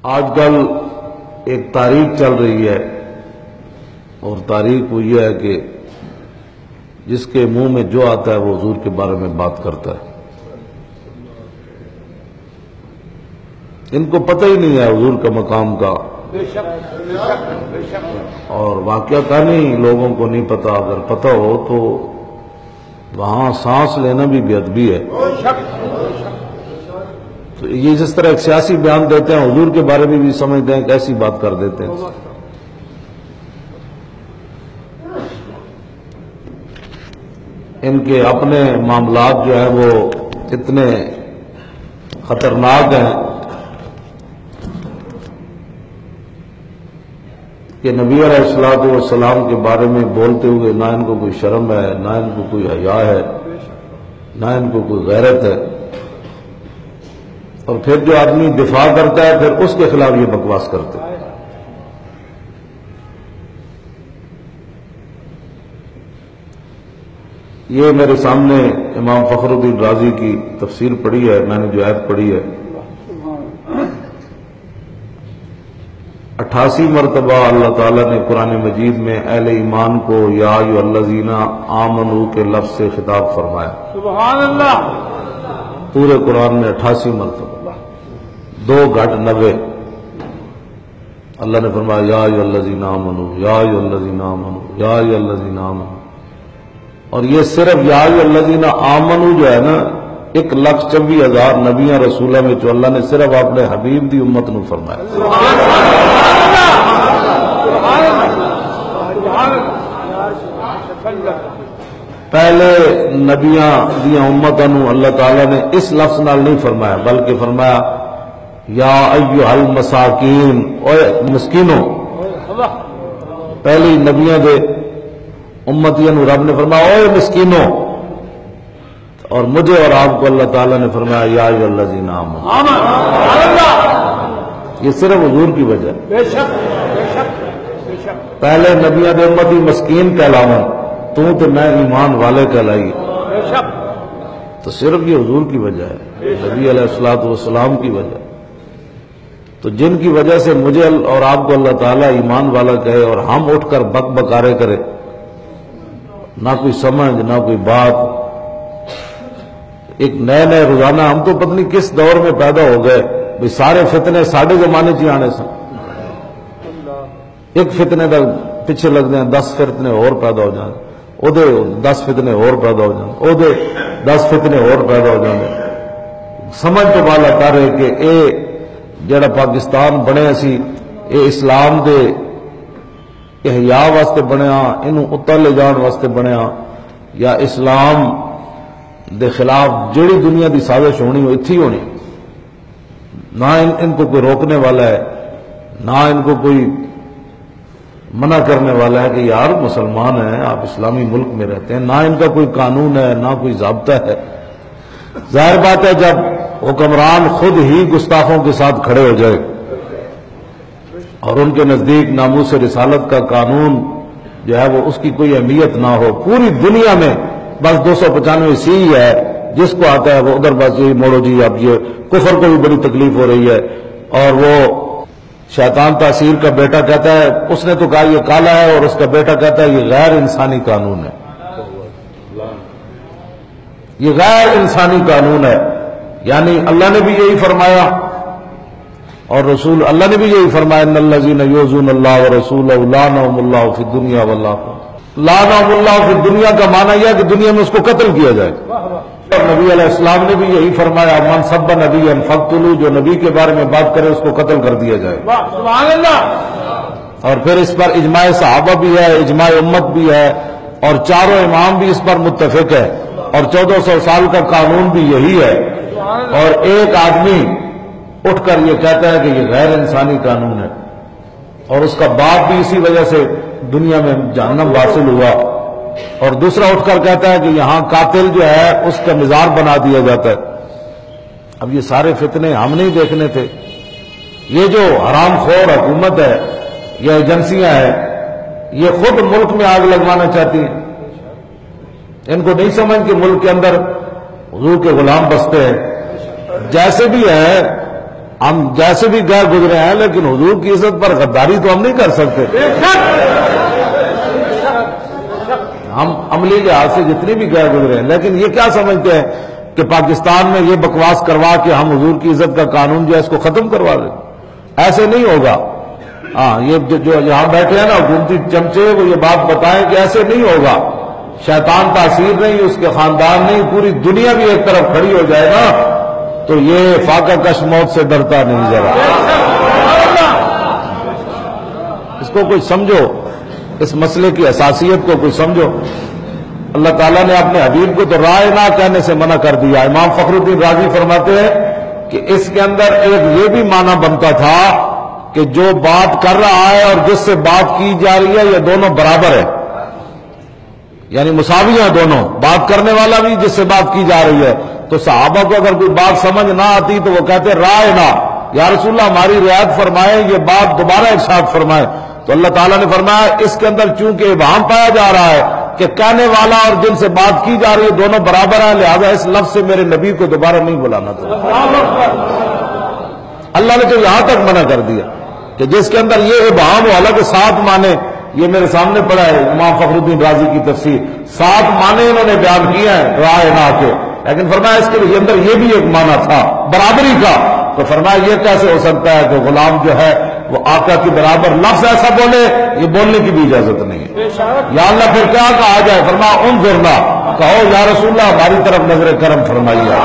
آج کل ایک تاریخ چل رہی ہے، اور تاریخ وہ یہ ہے کہ جس کے منہ میں جو آتا ہے وہ حضور کے بارے میں بات کرتا ہے۔ ان کو پتہ ہی نہیں ہے حضور کا مقام کا، اور واقعہ کہانی لوگوں کو نہیں پتا۔ اگر پتہ ہو تو وہاں سانس لینا بھی بے ادبی ہے۔ تو یہ جس طرح ایک سیاسی بیان دیتے ہیں، حضور کے بارے میں بھی سمجھتے ہیں کہ ایسی بات کر دیتے ہیں۔ ان کے اپنے معاملات جو ہیں وہ اتنے خطرناک ہیں کہ نبی علیہ الصلوۃ والسلام کے بارے میں بولتے ہوئے نہ ان کو کوئی شرم ہے، نہ ان کو کوئی حیا ہے، نہ ان کو کوئی غیرت ہے، اور پھر جو آدمی دفاع کرتا ہے پھر اس کے خلاف یہ بکواس کرتے ہیں۔ یہ میرے سامنے امام فخر الدین رازی کی تفسیر پڑھی ہے، میں نے جو آیت پڑھی ہے 88 مرتبہ اللہ تعالیٰ نے قرآن مجید میں اہل ایمان کو یا ایھا الذین آمنوا کے لفظ سے خطاب فرمایا۔ سبحان اللہ۔ پورے قرآن میں 88 مرتبہ، 2-90 اللہ نے فرمایا یا ایھا الذین آمنوا، یا ایھا الذین آمنوا، یا ایھا الذین آمنوا۔ اور یہ صرف یا ایھا الذین آمنوا جو ہے نا، 1,24,000 نبیاں رسولہ میں جو اللہ نے صرف اپنے حبیب دی امت نو فرمایا۔ پہلے نبیاں دیاں امتاں نو اللہ تعالیٰ نے اس لفظ نال نہیں فرمایا، بلکہ فرمایا یا ایھا المساکین، اوے مسکینوں۔ پہلی نبیاں دے امتیاں نو رب نے فرمایا اوے مسکینوں، اور مجھے اور آپ کو اللہ تعالیٰ نے فرمایا یا ایھا الذین آمنوا۔ یہ صرف حضور کی وجہ ہے۔ پہلے نبیاں دے امتی مسکین کہلاون، تو میں ایمان والے کہلائی، تو صرف یہ حضور کی وجہ ہے، نبی علیہ الصلوۃ والسلام کی وجہ۔ تو جن کی وجہ سے مجھے اور آپ کو اللہ تعالیٰ ایمان والا کہے اور ہم اٹھ کر بک بکارے کرے، نہ کوئی سمجھ نہ کوئی بات، ایک نئے نئے روزانہ ہم تو پتہ نہیں کس دور میں پیدا ہو گئے بھئی سارے فتنے ساڑھے زمانے چی آنے سن۔ ایک فتنے دا پیچھے لگ دیں 10 فتنے اور پیدا ہو جائیں، او دے 10 فتنے اور پیدا ہو جائیں، او دے 10 فتنے اور پیدا ہو جائیں۔ سمجھ تو والا کر رہے کہ اے جڑا پاکستان بنے اسی اے اسلام دے احیاء واسطے بنیا، انہوں اتر لے جان واسطے بنیا، یا اسلام دے خلاف جڑی دنیا دی سازش ہونی وہ اتھی ہونی۔ نہ ان کو کوئی روکنے والا ہے، نہ ان کو کوئی منع کرنے والا ہے کہ یار مسلمان ہیں، آپ اسلامی ملک میں رہتے ہیں، نہ ان کا کوئی قانون ہے، نہ کوئی ضابطہ ہے۔ ظاہر بات ہے جب حکمران خود ہی گستاخوں کے ساتھ کھڑے ہو جائے اور ان کے نزدیک ناموس رسالت کا قانون جو ہے وہ اس کی کوئی اہمیت نہ ہو، پوری دنیا میں بس 295 سی ہے، جس کو آتا ہے وہ ادھر بس یہی موڑو جی، اب یہ کفر کو بھی بڑی تکلیف ہو رہی ہے، اور وہ شیطان تاثیر کا بیٹا کہتا ہے، اس نے تو کہا یہ کالا ہے، اور اس کا بیٹا کہتا ہے یہ غیر انسانی قانون ہے، یہ غیر انسانی قانون ہے۔ یعنی اللہ نے بھی یہی فرمایا اور رسول اللہ نے بھی یہی فرمایا ان الذین یؤذون اللہ ورسولہ لعنهم اللہ فی الدنیا والآخرہ۔ لعنهم اللہ فی الدنیا کا معنی یہ ہے کہ دنیا میں اس کو قتل کیا جائے۔ اور نبی علیہ السلام نے بھی یہی فرمایا من سب نبیا فاقتلوہ، جو نبی کے بارے میں بات کرے اس کو قتل کر دیا جائے۔ سبحان اللہ۔ اور پھر اس پر اجماع صحابہ بھی ہے، اجماع امت بھی ہے، اور چاروں امام بھی اس پر متفق ہے، اور 1400 سال کا قانون بھی یہی ہے۔ اور ایک آدمی اٹھ کر یہ کہتا ہے کہ یہ غیر انسانی قانون ہے، اور اس کا باپ بھی اسی وجہ سے دنیا میں جہنم واصل ہوا، اور دوسرا اٹھ کر کہتا ہے کہ یہاں قاتل جو ہے اس کا مزار بنا دیا جاتا ہے۔ اب یہ سارے فتنے ہم نہیں دیکھنے تھے؟ یہ جو حرام خور حکومت ہے، یہ ایجنسیاں ہیں، یہ خود ملک میں آگ لگوانا چاہتی ہیں۔ ان کو نہیں سمجھ کہ ملک کے اندر حضور کے غلام بستے ہیں۔ جیسے بھی ہے ہم جیسے بھی گئے گزرے ہیں لیکن حضور کی عزت پر غداری تو ہم نہیں کر سکتے. ہم عملی لحاظ سے جتنی بھی گئے گزرے ہیں، لیکن یہ کیا سمجھتے ہیں کہ پاکستان میں یہ بکواس کروا کے ہم حضور کی عزت کا قانون جو ہے اس کو ختم کروا دیں؟ ایسے نہیں ہوگا. ہاں، یہ جو یہاں بیٹھے ہیں نا حکومتی چمچے، وہ یہ بات بتائیں کہ ایسے نہیں ہوگا. شیطان تاثیر نہیں، اس کے خاندان نہیں، پوری دنیا بھی ایک طرف کھڑی ہو جائے نا تو یہ فاقہ کش موت سے ڈرتا نہیں ذرا. اس کو کوئی سمجھو، اس مسئلے کی حساسیت کو کوئی سمجھو. اللہ تعالیٰ نے اپنے حبیب کو تو رائے نہ کہنے سے منع کر دیا. امام فخر الدین رازی فرماتے ہیں کہ اس کے اندر ایک یہ بھی معنی بنتا تھا کہ جو بات کر رہا ہے اور جس سے بات کی جا رہی ہے یہ دونوں برابر ہے، یعنی مساوی ہیں دونوں، بات کرنے والا بھی جس سے بات کی جا رہی ہے. تو صحابہ کو اگر کوئی بات سمجھ نہ آتی تو وہ کہتے رائے نہ، یا رسول اللہ ہماری رعایت فرمائے، یہ بات دوبارہ ارشاد فرمائے. تو اللہ تعالیٰ نے فرمایا اس کے اندر چونکہ ابہام پایا جا رہا ہے کہ کہنے والا اور جن سے بات کی جا رہی ہے دونوں برابر ہیں، لہذا اس لفظ سے میرے نبی کو دوبارہ نہیں بلانا تھا. اللہ نے تو یہاں تک منع کر دیا کہ جس کے اندر یہ ابہام ہو، حالانکہ 7 معنی یہ میرے سامنے پڑا ہے امام فخر الدین رازی کی تفسیر، 7 معنی انہوں نے بیان کیے ہیں رائے نہ کے، لیکن فرمایا اس کے اندر یہ بھی ایک معنی تھا برابری کا. تو فرمایا یہ کیسے ہو سکتا ہے کہ غلام جو ہے وہ آقا کی برابر لفظ ایسا بولے، یہ بولنے کی بھی اجازت نہیں ہے. یا اللہ پھر کیا کہا جائے؟ فرمایا انظرنا، کہو یا رسول اللہ ہماری طرف نظر کرم فرمائیے.